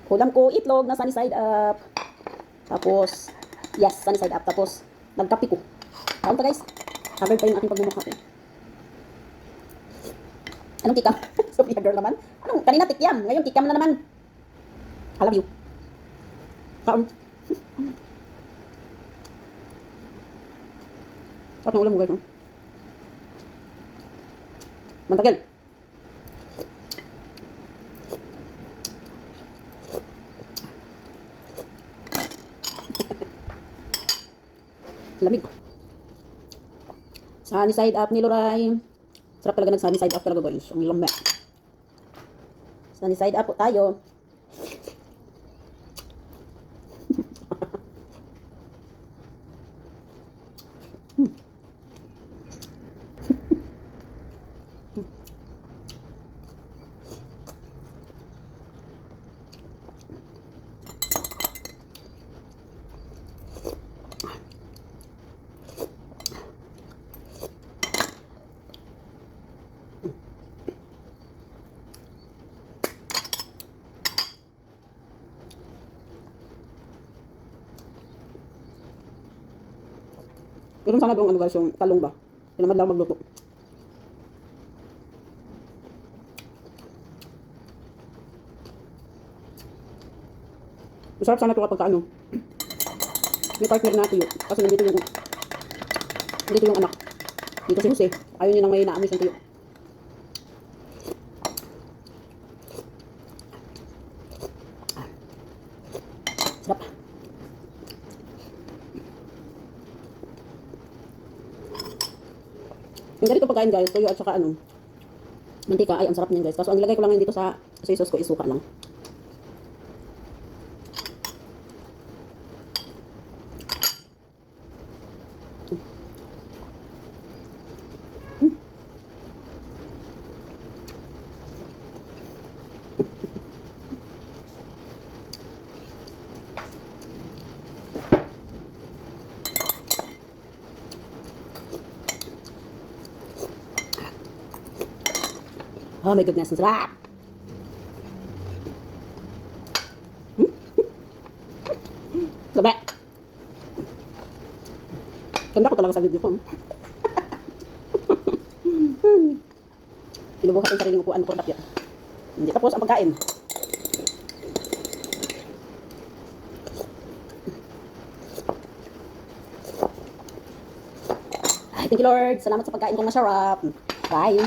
Ulam ko, itlog na sunny side up. Tapos, yes, sunny side up. Tapos, nagkape ko. Kaon pa guys. Haggard pa yung aking pagmumukha ko. Anong kikam? Sophia girl naman. Anong, kanina tikyam. Ngayon kikam na naman. I love you. Kaon. Sarap ng ulam mo guys. Mantagel. Lamig. Sunny side up ni Loray. Sarap talaga ng sunny side up talaga guys. Ang lamig. Sunny side up po tayo. Meron sana doon ano guys, yung talong ba? Tinamad lang magluto. Masarap sana ito kapag ano. May partner na tuyo. Kasi nandito yung anak. Dito si Jose. Ayaw niya nang may naamoy siyang tuyo. Sarap. Yung ganito pagkain guys, tuyo at saka ano, mantika, ay ang sarap niyan guys. Kaso ang nilagay ko lang dito sa soy sauce ko, isuka lang. Oh my goodness, ang sarap! Sabi! Ganda ko talaga sa video ko. Pinubuhat yung sariling upuan ko tapos. Hindi tapos ang pagkain. Ay, thank you Lord. Salamat sa pagkain kong masarap. Bye!